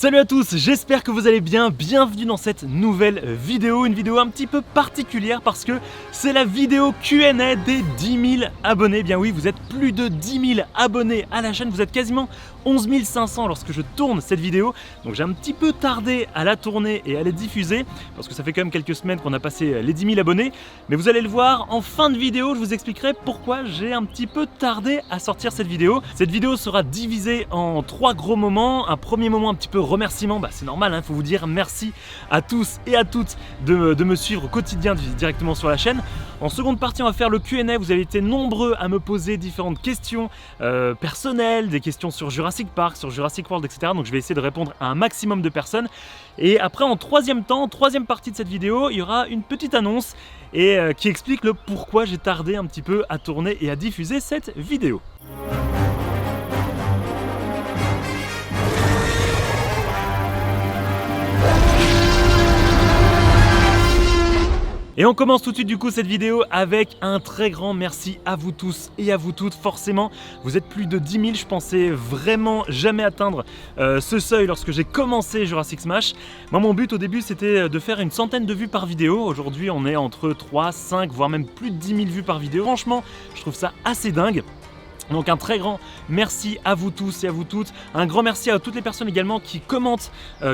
Salut à tous, j'espère que vous allez bien, bienvenue dans cette nouvelle vidéo, une vidéo un petit peu particulière parce que c'est la vidéo Q&A des 10 000 abonnés. Bien oui, vous êtes plus de 10 000 abonnés à la chaîne, vous êtes quasiment 11 500 lorsque je tourne cette vidéo. Donc j'ai un petit peu tardé à la tourner et à la diffuser parce que ça fait quand même quelques semaines qu'on a passé les 10 000 abonnés. Mais vous allez le voir en fin de vidéo, je vous expliquerai pourquoi j'ai un petit peu tardé à sortir cette vidéo. Cette vidéo sera divisée en 3 gros moments. Un premier moment un petit peu remerciement, c'est normal, il faut vous dire merci à tous et à toutes de me suivre au quotidien directement sur la chaîne. En seconde partie, on va faire le Q&A. Vous avez été nombreux à me poser différentes questions personnelles, des questions sur Jurassic Park, sur Jurassic World, etc. Donc je vais essayer de répondre à un maximum de personnes. Et après, en troisième partie de cette vidéo, il y aura une petite annonce qui explique le pourquoi j'ai tardé un petit peu à tourner et à diffuser cette vidéo. Et on commence tout de suite du coup cette vidéo avec un très grand merci à vous tous et à vous toutes. Forcément, vous êtes plus de 10 000, je pensais vraiment jamais atteindre ce seuil lorsque j'ai commencé Jurassic Smash. Moi mon but au début c'était de faire une centaine de vues par vidéo. Aujourd'hui on est entre 3, 5, voire même plus de 10 000 vues par vidéo. Franchement, je trouve ça assez dingue. Donc un très grand merci à vous tous et à vous toutes. Un grand merci à toutes les personnes également qui commentent,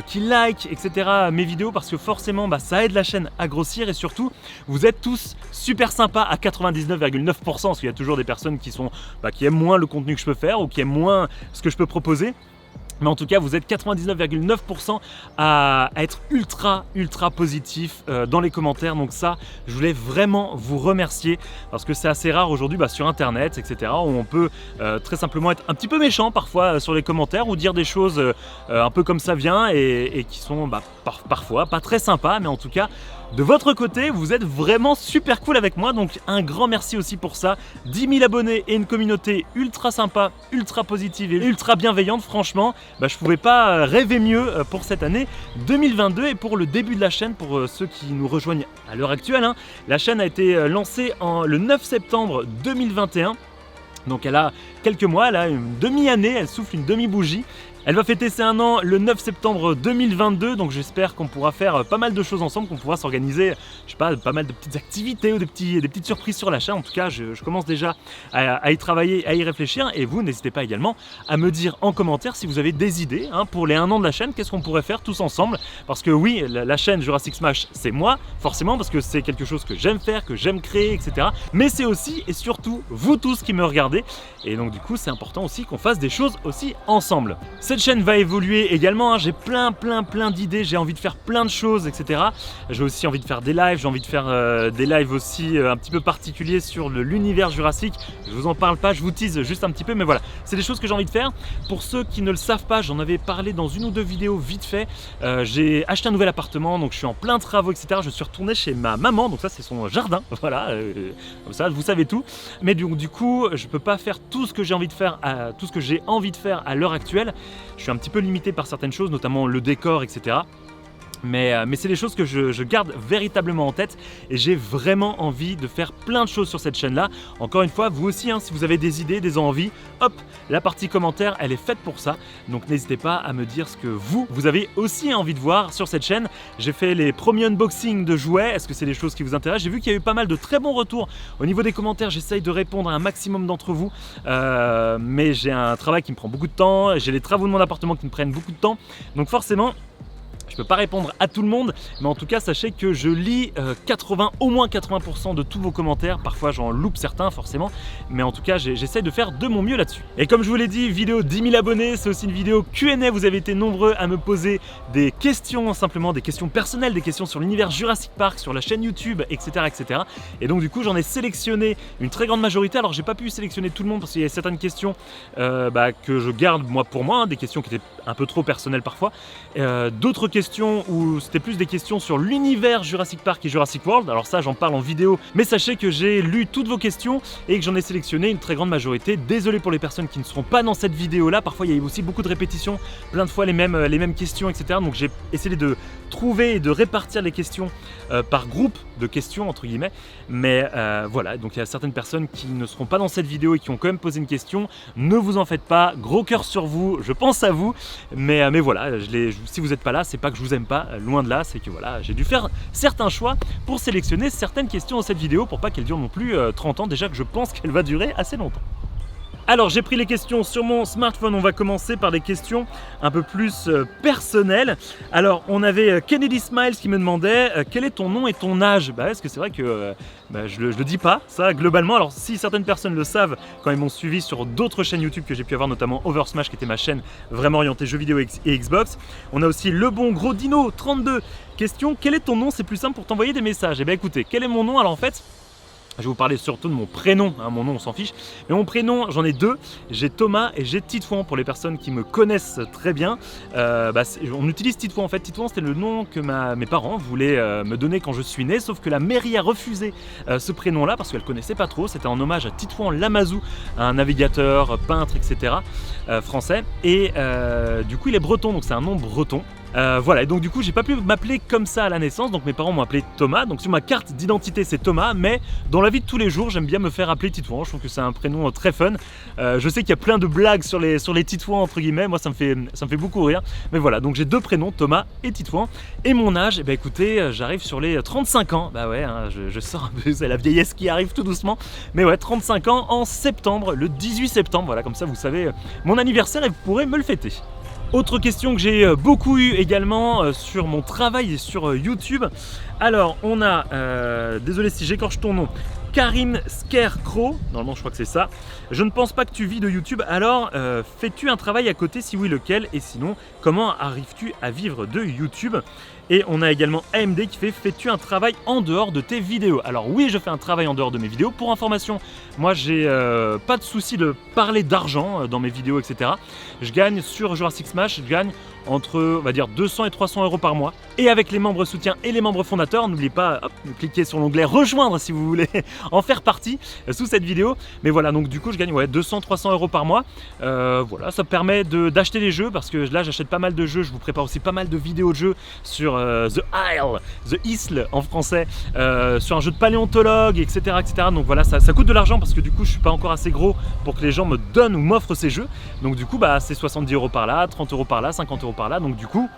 qui like, etc. mes vidéos parce que forcément ça aide la chaîne à grossir et surtout vous êtes tous super sympas à 99,9% parce qu'il y a toujours des personnes qui aiment moins le contenu que je peux faire ou qui aiment moins ce que je peux proposer. Mais en tout cas, vous êtes 99,9% à être ultra positif dans les commentaires. Donc ça, je voulais vraiment vous remercier parce que c'est assez rare aujourd'hui sur Internet, etc. où on peut très simplement être un petit peu méchant parfois sur les commentaires ou dire des choses un peu comme ça vient et qui sont parfois pas très sympas. Mais en tout cas, de votre côté, vous êtes vraiment super cool avec moi. Donc un grand merci aussi pour ça. 10 000 abonnés et une communauté ultra sympa, ultra positive et ultra bienveillante. Franchement, je pouvais pas rêver mieux pour cette année 2022 et pour le début de la chaîne. Pour ceux qui nous rejoignent à l'heure actuelle, la chaîne a été lancée le 9 septembre 2021. Donc elle a quelques mois, elle a une demi-année, elle souffle une demi-bougie. Elle va fêter ses 1 an le 9 septembre 2022, donc j'espère qu'on pourra faire pas mal de choses ensemble, qu'on pourra s'organiser, pas mal de petites activités ou des petites surprises sur la chaîne. En tout cas, je commence déjà à y travailler, à y réfléchir. Et vous, n'hésitez pas également à me dire en commentaire si vous avez des idées pour les 1 an de la chaîne, qu'est-ce qu'on pourrait faire tous ensemble. Parce que oui, la chaîne Jurassic Smash, c'est moi, forcément, parce que c'est quelque chose que j'aime faire, que j'aime créer, etc. Mais c'est aussi et surtout vous tous qui me regardez. Et donc du coup, c'est important aussi qu'on fasse des choses aussi ensemble. Cette chaîne va évoluer également, j'ai plein d'idées, j'ai envie de faire plein de choses, etc. J'ai aussi envie de faire des lives, j'ai envie de faire des lives aussi un petit peu particuliers sur l'univers Jurassic. Je vous en parle pas, je vous tease juste un petit peu, mais voilà, c'est des choses que j'ai envie de faire. Pour ceux qui ne le savent pas, j'en avais parlé dans une ou deux vidéos vite fait. J'ai acheté un nouvel appartement, donc je suis en plein travaux, etc. Je suis retourné chez ma maman, donc ça c'est son jardin, voilà, comme ça vous savez tout. Mais du coup, je peux pas faire tout ce que j'ai envie de faire, tout ce que j'ai envie de faire à l'heure actuelle. Je suis un petit peu limité par certaines choses, notamment le décor, etc. Mais c'est des choses que je garde véritablement en tête et j'ai vraiment envie de faire plein de choses sur cette chaîne là. Encore une fois, vous aussi, si vous avez des idées, des envies, hop, la partie commentaire elle est faite pour ça. Donc n'hésitez pas à me dire ce que vous avez aussi envie de voir sur cette chaîne. J'ai fait les premiers unboxings de jouets, est-ce que c'est des choses qui vous intéressent? J'ai vu qu'il y a eu pas mal de très bons retours au niveau des commentaires. J'essaye de répondre à un maximum d'entre vous, mais j'ai un travail qui me prend beaucoup de temps, j'ai les travaux de mon appartement qui me prennent beaucoup de temps, donc forcément je peux pas répondre à tout le monde, mais en tout cas sachez que je lis au moins 80% de tous vos commentaires. Parfois j'en loupe certains forcément, mais en tout cas j'essaie de faire de mon mieux là-dessus. Et comme je vous l'ai dit, vidéo 10 000 abonnés, c'est aussi une vidéo Q&A. Vous avez été nombreux à me poser des questions, simplement des questions personnelles, des questions sur l'univers Jurassic Park, sur la chaîne YouTube, etc. Et donc du coup j'en ai sélectionné une très grande majorité. Alors j'ai pas pu sélectionner tout le monde parce qu'il y a certaines questions que je garde moi pour moi, des questions qui étaient un peu trop personnelles parfois, d'autres questions où c'était plus des questions sur l'univers Jurassic Park et Jurassic World. Alors ça, j'en parle en vidéo, mais sachez que j'ai lu toutes vos questions et que j'en ai sélectionné une très grande majorité. Désolé pour les personnes qui ne seront pas dans cette vidéo-là. Parfois, il y a aussi beaucoup de répétitions, plein de fois les mêmes questions, etc. Donc j'ai essayé de trouver et de répartir les questions par groupe de questions, entre guillemets. Mais voilà, donc il y a certaines personnes qui ne seront pas dans cette vidéo et qui ont quand même posé une question. Ne vous en faites pas, gros cœur sur vous, je pense à vous. Mais voilà, si vous n'êtes pas là, c'est pas que je vous aime pas, loin de là, c'est que voilà, j'ai dû faire certains choix pour sélectionner certaines questions dans cette vidéo pour pas qu'elle dure non plus 30 ans, déjà que je pense qu'elle va durer assez longtemps. Alors j'ai pris les questions sur mon smartphone, on va commencer par des questions un peu plus personnelles. Alors on avait Kennedy Smiles qui me demandait quel est ton nom et ton âge. Parce que c'est vrai que je le dis pas, ça globalement. Alors si certaines personnes le savent quand ils m'ont suivi sur d'autres chaînes YouTube que j'ai pu avoir, notamment Oversmash qui était ma chaîne vraiment orientée jeux vidéo et Xbox. On a aussi Le Bon Gros Dino 32. Question, quel est ton nom? C'est plus simple pour t'envoyer des messages. Et bien écoutez, quel est mon nom? Alors en fait, je vais vous parler surtout de mon prénom, hein, mon nom on s'en fiche, mais mon prénom j'en ai deux, j'ai Thomas et j'ai Titouan pour les personnes qui me connaissent très bien. On utilise Titouan en fait, Titouan c'était le nom que mes parents voulaient me donner quand je suis né, sauf que la mairie a refusé ce prénom là parce qu'elle connaissait pas trop, c'était en hommage à Titouan Lamazou, un navigateur, peintre, etc. Français, et du coup il est breton, donc c'est un nom breton. Voilà, et donc du coup j'ai pas pu m'appeler comme ça à la naissance, donc mes parents m'ont appelé Thomas, donc sur ma carte d'identité c'est Thomas, mais dans la vie de tous les jours j'aime bien me faire appeler Titouan, je trouve que c'est un prénom très fun. Je sais qu'il y a plein de blagues sur les Titouans entre guillemets, moi ça me fait beaucoup rire, mais voilà, donc j'ai deux prénoms, Thomas et Titouan, et mon âge, et écoutez, j'arrive sur les 35 ans, bah ouais, hein, je sors un peu, c'est la vieillesse qui arrive tout doucement, mais ouais, 35 ans en septembre, le 18 septembre, voilà, comme ça vous savez mon anniversaire et vous pourrez me le fêter. Autre question que j'ai beaucoup eu également sur mon travail et sur YouTube. Alors on a, désolé si j'écorche ton nom, Karim Scarecrow, normalement je crois que c'est ça. Je ne pense pas que tu vis de YouTube, alors fais-tu un travail à côté? Si oui, lequel? Et sinon, comment arrives-tu à vivre de YouTube? Et on a également AMD qui fait, fais-tu un travail en dehors de tes vidéos? Alors oui, je fais un travail en dehors de mes vidéos. Pour information, moi j'ai pas de souci de parler d'argent dans mes vidéos, etc. Je gagne sur Jurassic Smash, je gagne entre, on va dire, 200 et 300 euros par mois. Et avec les membres soutiens et les membres fondateurs, n'oubliez pas, de cliquer sur l'onglet rejoindre si vous voulez en faire partie sous cette vidéo. Mais voilà, donc du coup je gagne 200-300 euros par mois. Voilà, ça permet d'acheter des jeux, parce que là j'achète pas mal de jeux, je vous prépare aussi pas mal de vidéos de jeux sur The Isle en français, sur un jeu de paléontologue, etc. Donc voilà, ça coûte de l'argent parce que du coup je suis pas encore assez gros pour que les gens me donnent ou m'offrent ces jeux. Donc du coup c'est 70 euros par là, 30 euros par là, 50 euros par là, donc du coup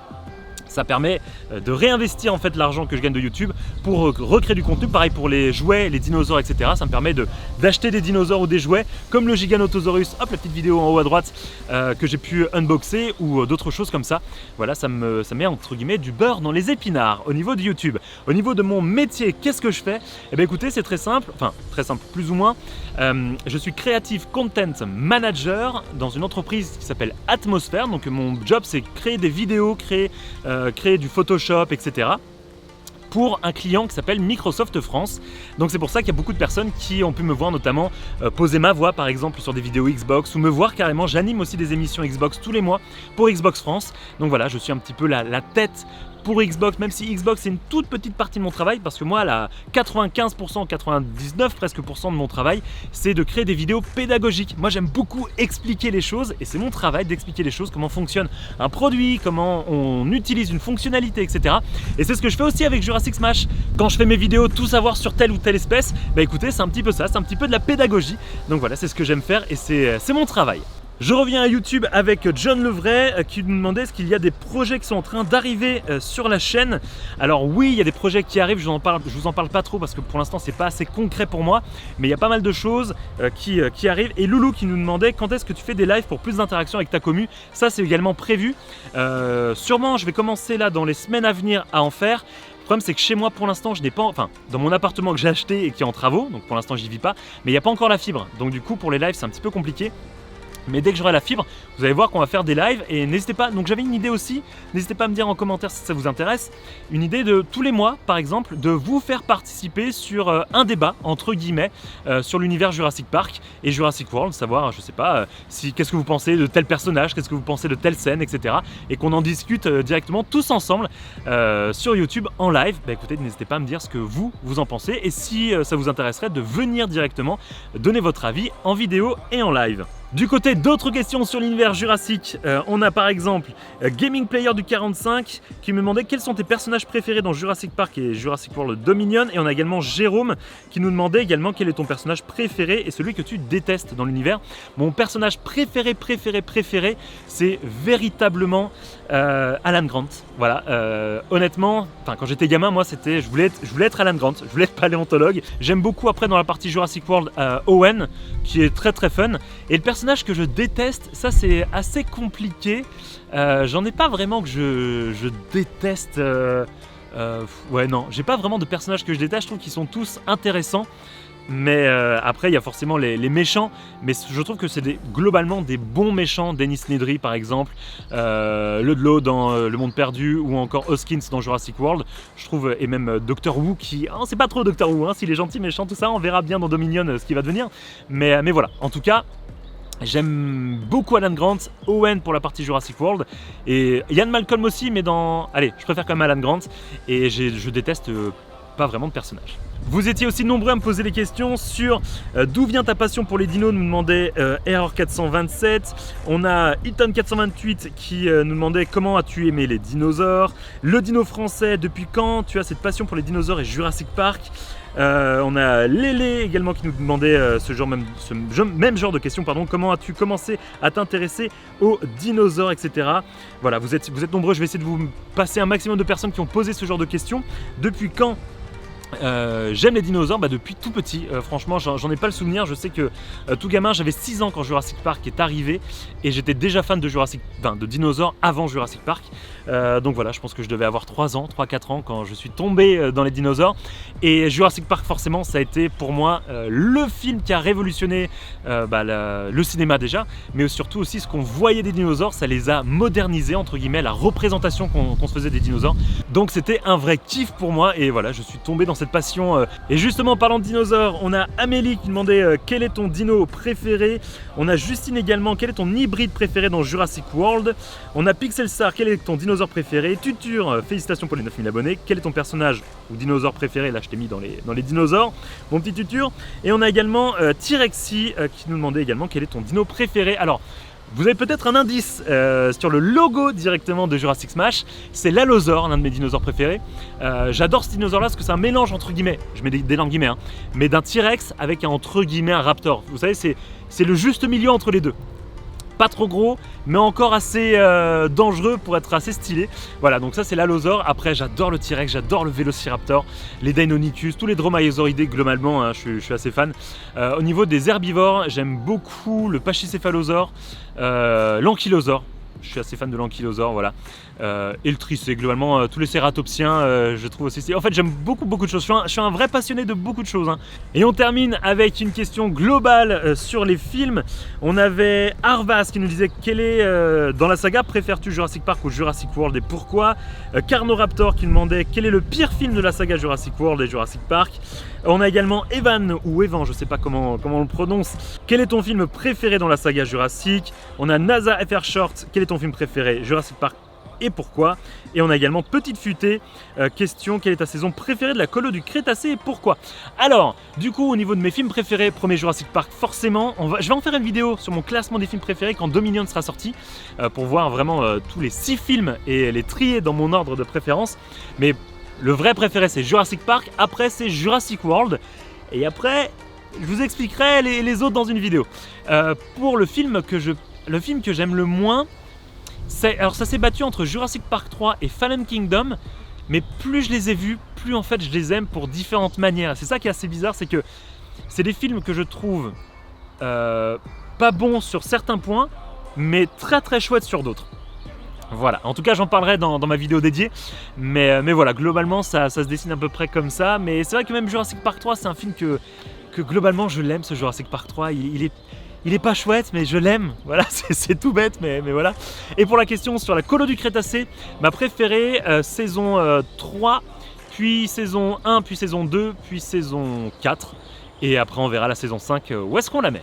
ça permet de réinvestir en fait l'argent que je gagne de YouTube pour recréer du contenu. Pareil pour les jouets, les dinosaures, etc. Ça me permet d'acheter des dinosaures ou des jouets comme le Giganotosaurus, hop, la petite vidéo en haut à droite que j'ai pu unboxer, ou d'autres choses comme ça. Voilà, ça met entre guillemets du beurre dans les épinards au niveau de YouTube. Au niveau de mon métier, qu'est-ce que je fais? Eh bien écoutez, c'est très simple, enfin très simple plus ou moins. Je suis Creative Content Manager dans une entreprise qui s'appelle Atmosphère. Donc mon job c'est créer des vidéos, créer du Photoshop, etc. pour un client qui s'appelle Microsoft France. Donc c'est pour ça qu'il y a beaucoup de personnes qui ont pu me voir notamment poser ma voix par exemple sur des vidéos Xbox, ou me voir carrément, j'anime aussi des émissions Xbox tous les mois pour Xbox France. Donc voilà, je suis un petit peu la tête pour Xbox, même si Xbox c'est une toute petite partie de mon travail, parce que moi la 95%, 99 presque % de mon travail c'est de créer des vidéos pédagogiques. Moi j'aime beaucoup expliquer les choses, et c'est mon travail d'expliquer les choses, comment fonctionne un produit, comment on utilise une fonctionnalité, etc. Et c'est ce que je fais aussi avec Jurassic Smash. Quand je fais mes vidéos tout savoir sur telle ou telle espèce, bah écoutez, c'est un petit peu ça, c'est un petit peu de la pédagogie. Donc voilà, c'est ce que j'aime faire et c'est mon travail. Je reviens à YouTube avec John Levray qui nous demandait est-ce qu'il y a des projets qui sont en train d'arriver sur la chaîne. Alors oui, il y a des projets qui arrivent, je vous en parle pas trop parce que pour l'instant c'est pas assez concret pour moi, mais il y a pas mal de choses qui arrivent. Et Loulou qui nous demandait quand est-ce que tu fais des lives pour plus d'interaction avec ta commu. Ça c'est également prévu. Sûrement je vais commencer là dans les semaines à venir à en faire. Le problème c'est que chez moi pour l'instant je n'ai pas, enfin dans mon appartement que j'ai acheté et qui est en travaux, donc pour l'instant j'y vis pas, mais il n'y a pas encore la fibre. Donc du coup pour les lives c'est un petit peu compliqué. Mais dès que j'aurai la fibre, vous allez voir qu'on va faire des lives et n'hésitez pas, donc j'avais une idée aussi, n'hésitez pas à me dire en commentaire si ça vous intéresse, une idée de tous les mois par exemple, de vous faire participer sur un débat entre guillemets sur l'univers Jurassic Park et Jurassic World, savoir, je sais pas, qu'est-ce que vous pensez de tel personnage, qu'est-ce que vous pensez de telle scène, etc. Et qu'on en discute directement tous ensemble sur YouTube en live. Bah écoutez, n'hésitez pas à me dire ce que vous en pensez et si ça vous intéresserait de venir directement donner votre avis en vidéo et en live. Du côté d'autres questions sur l'univers Jurassic, on a par exemple Gaming Player du 45 qui me demandait quels sont tes personnages préférés dans Jurassic Park et Jurassic World Dominion, et on a également Jérôme qui nous demandait également quel est ton personnage préféré et celui que tu détestes dans l'univers. Mon personnage préféré, c'est véritablement Alan Grant. Voilà, honnêtement, quand j'étais gamin, moi je voulais être Alan Grant, je voulais être paléontologue. J'aime beaucoup après dans la partie Jurassic World Owen qui est très très fun. Et le personnage que je déteste, ça c'est assez compliqué. J'en ai pas vraiment que je déteste. Ouais, non, j'ai pas vraiment de personnages que je déteste. Je trouve qu'ils sont tous intéressants. Mais après, il y a forcément les méchants. Mais je trouve que c'est globalement des bons méchants. Dennis Nedry par exemple, Ludlow dans Le Monde Perdu, ou encore Hoskins dans Jurassic World. Je trouve, et même Doctor Who qui... Oh, c'est pas trop Doctor Who, hein, s'il est gentil, méchant, tout ça. On verra bien dans Dominion ce qui va devenir. Mais voilà, en tout cas... J'aime beaucoup Alan Grant, Owen pour la partie Jurassic World, et Ian Malcolm aussi, mais dans... Allez, je préfère quand même Alan Grant, et je déteste pas vraiment de personnage. Vous étiez aussi nombreux à me poser des questions sur d'où vient ta passion pour les dinos, nous demandait Error 427. On a Eaton428 qui nous demandait comment as-tu aimé les dinosaures. Le dino français, depuis quand tu as cette passion pour les dinosaures et Jurassic Park. On a Lélé également qui nous demandait ce même genre de questions, pardon. Comment as-tu commencé à t'intéresser aux dinosaures, etc. Voilà, vous êtes nombreux, je vais essayer de vous passer un maximum de personnes qui ont posé ce genre de questions. Depuis quand j'aime les dinosaures? Depuis tout petit, franchement j'en ai pas le souvenir. Je sais que tout gamin, j'avais 6 ans quand Jurassic Park est arrivé et j'étais déjà fan de dinosaures avant Jurassic Park. Donc voilà, je pense que je devais avoir 3-4 ans quand je suis tombé dans les dinosaures. Et Jurassic Park, forcément, ça a été pour moi le film qui a révolutionné le cinéma déjà, mais surtout aussi ce qu'on voyait des dinosaures, ça les a modernisés, entre guillemets, la représentation qu'on se faisait des dinosaures. Donc c'était un vrai kiff pour moi et voilà, je suis tombé dans cette passion. Et justement, parlant de dinosaures, on a Amélie qui demandait quel est ton dino préféré. On a Justine également, quel est ton hybride préféré dans Jurassic World. On a Pixelstar, quel est ton dinosaure préféré. Tutur, félicitations pour les 9000 abonnés. Quel est ton personnage ou dinosaure préféré? Là je t'ai mis dans les dinosaures, mon petit Tutur. Et on a également T-Rexy qui nous demandait également quel est ton dino préféré. Alors, vous avez peut-être un indice sur le logo directement de Jurassic Smash, c'est l'allosaure, l'un de mes dinosaures préférés. J'adore ce dinosaure-là parce que c'est un mélange entre guillemets, je mets des langues guillemets, mais d'un T-Rex avec entre guillemets un raptor. Vous savez, c'est le juste milieu entre les deux. Pas trop gros, mais encore assez dangereux pour être assez stylé. Voilà, donc ça c'est l'allosaure. Après, j'adore le T-Rex, j'adore le Vélociraptor, les Deinonychus, tous les Dromaeosauridés globalement, hein, je suis assez fan. Au niveau des herbivores, j'aime beaucoup le Pachycéphalosaure, l'Ankylosaure. Je suis assez fan de l'Ankylosaure, voilà. Et le Tricé, globalement, tous les cératopsiens, je trouve aussi... En fait, j'aime beaucoup de choses. Je suis un vrai passionné de beaucoup de choses. Hein. Et on termine avec une question globale sur les films. On avait Arvas qui nous disait quel est, dans la saga, préfères-tu Jurassic Park ou Jurassic World et pourquoi? Carnoraptor qui nous demandait quel est le pire film de la saga Jurassic World et Jurassic Park. On a également Evan, ou Evan, je sais pas comment on le prononce. Quel est ton film préféré dans la saga Jurassic? On a NASA FR Short, quel est ton film préféré Jurassic Park et pourquoi? Et on a également Petite Futée, question, quelle est ta saison préférée de la colo du Crétacé et pourquoi? Alors, du coup, au niveau de mes films préférés, premier Jurassic Park, forcément, je vais en faire une vidéo sur mon classement des films préférés quand Dominion sera sorti, pour voir vraiment tous les 6 films et les trier dans mon ordre de préférence. Mais le vrai préféré, c'est Jurassic Park, après c'est Jurassic World, et après, je vous expliquerai les autres dans une vidéo. Pour le film que j'aime le moins, alors ça s'est battu entre Jurassic Park 3 et Fallen Kingdom, mais plus je les ai vus, plus en fait je les aime pour différentes manières. C'est ça qui est assez bizarre, c'est que c'est des films que je trouve pas bons sur certains points, mais très chouettes sur d'autres. Voilà, en tout cas j'en parlerai dans ma vidéo dédiée, mais voilà, globalement ça se dessine à peu près comme ça. Mais c'est vrai que même Jurassic Park 3, c'est un film que globalement je l'aime, ce Jurassic Park 3, il il est pas chouette, mais je l'aime. Voilà, c'est tout bête, mais voilà. Et pour la question sur la colo du Crétacé, ma préférée, saison 3, puis saison 1, puis saison 2, puis saison 4. Et après on verra la saison 5, où est-ce qu'on la met.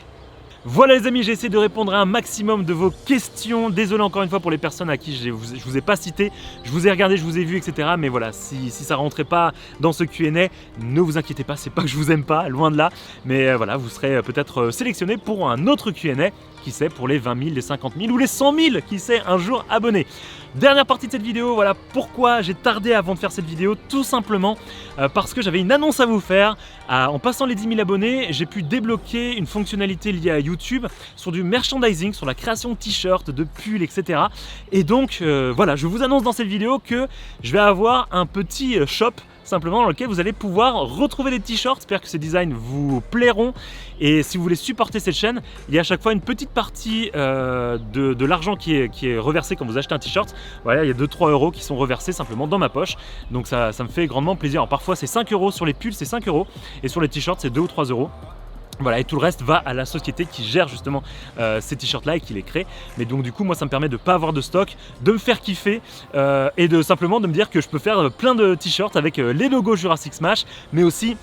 Voilà les amis, j'ai essayé de répondre à un maximum de vos questions. Désolé encore une fois pour les personnes à qui je vous ai pas cité. Je vous ai regardé, je vous ai vu, etc. Mais voilà, si ça rentrait pas dans ce Q&A, ne vous inquiétez pas, c'est pas que je vous aime pas, loin de là. Mais voilà, vous serez peut-être sélectionné pour un autre Q&A, qui sait, pour les 20 000, les 50 000 ou les 100 000, qui sait, un jour abonnés. Dernière partie de cette vidéo, voilà pourquoi j'ai tardé avant de faire cette vidéo, tout simplement parce que j'avais une annonce à vous faire. En passant les 10 000 abonnés, j'ai pu débloquer une fonctionnalité liée à YouTube sur du merchandising, sur la création de t-shirts, de pulls, etc. Et donc voilà, je vous annonce dans cette vidéo que je vais avoir un petit shop simplement dans lequel vous allez pouvoir retrouver des t-shirts. J'espère que ces designs vous plairont. Et si vous voulez supporter cette chaîne, il y a à chaque fois une petite partie de l'argent qui est reversé quand vous achetez un t-shirt. Voilà, il y a 2-3 euros qui sont reversés simplement dans ma poche. Donc ça me fait grandement plaisir. Alors parfois c'est 5 euros sur les pulls, c'est 5 euros. Et sur les t-shirts, c'est 2 ou 3 euros. Voilà, et tout le reste va à la société qui gère justement ces t-shirts là et qui les crée. Mais donc du coup moi ça me permet de ne pas avoir de stock, de me faire kiffer et de simplement de me dire que je peux faire plein de t-shirts avec les logos Jurassic Smash, mais aussi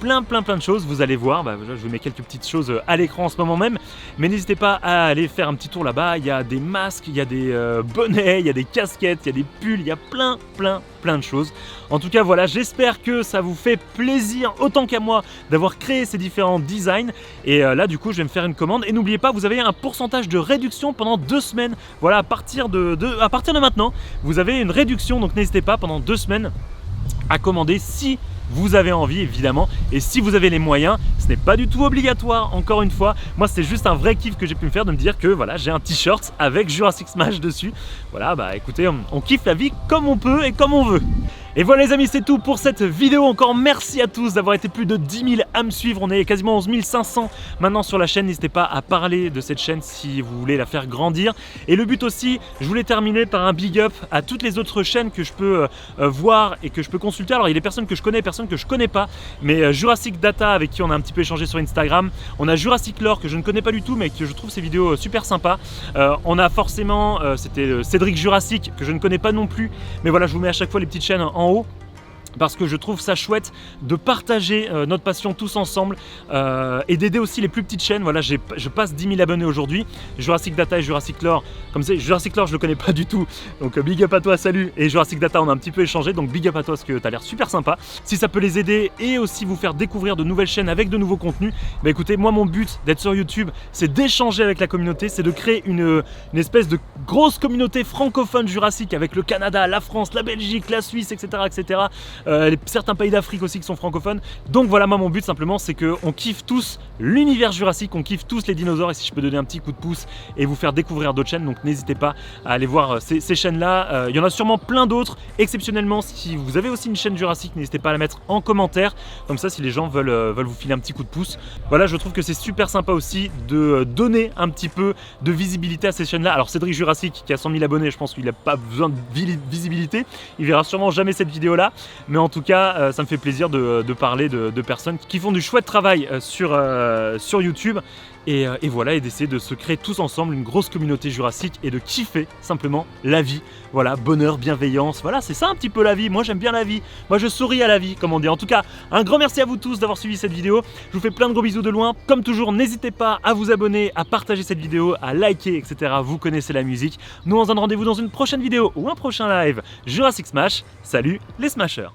plein de choses. Vous allez voir, je vous mets quelques petites choses à l'écran en ce moment même, mais n'hésitez pas à aller faire un petit tour là-bas. Il y a des masques, il y a des bonnets, il y a des casquettes, il y a des pulls, il y a plein de choses. En tout cas voilà, j'espère que ça vous fait plaisir autant qu'à moi d'avoir créé ces différents designs. Et là du coup je vais me faire une commande. Et n'oubliez pas, vous avez un pourcentage de réduction pendant 2 semaines. Voilà, à partir de maintenant, vous avez une réduction, donc n'hésitez pas pendant 2 semaines à commander si vous avez envie, évidemment, et si vous avez les moyens. Ce n'est pas du tout obligatoire, encore une fois. Moi c'est juste un vrai kiff que j'ai pu me faire de me dire que voilà, j'ai un t-shirt avec Jurassic Smash dessus. Voilà, écoutez, on kiffe la vie comme on peut et comme on veut. Et voilà les amis, c'est tout pour cette vidéo. Encore merci à tous d'avoir été plus de 10 000 à me suivre. On est quasiment 11 500 maintenant sur la chaîne. N'hésitez pas à parler de cette chaîne si vous voulez la faire grandir. Et le but aussi, je voulais terminer par un big up à toutes les autres chaînes que je peux voir et que je peux consulter. Alors il y a des personnes que je connais, personnes que je connais pas. Mais Jurassic Data, avec qui on a un petit peu échangé sur Instagram. On a Jurassic Lore, que je ne connais pas du tout, mais que je trouve ses vidéos super sympas. On a forcément, c'était Cédric Jurassic, que je ne connais pas non plus. Mais voilà, je vous mets à chaque fois les petites chaînes en haut, parce que je trouve ça chouette de partager notre passion tous ensemble et d'aider aussi les plus petites chaînes. Voilà, je passe 10 000 abonnés aujourd'hui. Jurassic Data et Jurassic Lore, comme c'est Jurassic Lore je le connais pas du tout, donc big up à toi, salut. Et Jurassic Data on a un petit peu échangé, donc big up à toi parce que tu as l'air super sympa. Si ça peut les aider et aussi vous faire découvrir de nouvelles chaînes avec de nouveaux contenus, écoutez, moi mon but d'être sur YouTube, c'est d'échanger avec la communauté, c'est de créer une espèce de grosse communauté francophone Jurassic avec le Canada, la France, la Belgique, la Suisse, etc. Certains pays d'Afrique aussi qui sont francophones. Donc voilà, moi mon but simplement c'est qu'on kiffe tous l'univers Jurassic, on kiffe tous les dinosaures. Et si je peux donner un petit coup de pouce et vous faire découvrir d'autres chaînes, donc n'hésitez pas à aller voir ces chaînes là. Il y en a sûrement plein d'autres. Exceptionnellement, si vous avez aussi une chaîne Jurassic, n'hésitez pas à la mettre en commentaire, comme ça si les gens veulent vous filer un petit coup de pouce. Voilà, je trouve que c'est super sympa aussi de donner un petit peu de visibilité à ces chaînes là. Alors Cédric Jurassic qui a 100 000 abonnés, je pense qu'il n'a pas besoin de visibilité, il verra sûrement jamais cette vidéo là, mais en tout cas ça me fait plaisir de parler de personnes qui font du chouette travail sur YouTube. Et voilà, et d'essayer de se créer tous ensemble une grosse communauté Jurassic et de kiffer simplement la vie. Voilà, bonheur, bienveillance, voilà, c'est ça un petit peu la vie. Moi j'aime bien la vie, moi je souris à la vie, comme on dit. En tout cas, un grand merci à vous tous d'avoir suivi cette vidéo. Je vous fais plein de gros bisous de loin. Comme toujours, n'hésitez pas à vous abonner, à partager cette vidéo, à liker, etc. Vous connaissez la musique. Nous on se donne rendez-vous dans une prochaine vidéo ou un prochain live Jurassic Smash. Salut les Smashers.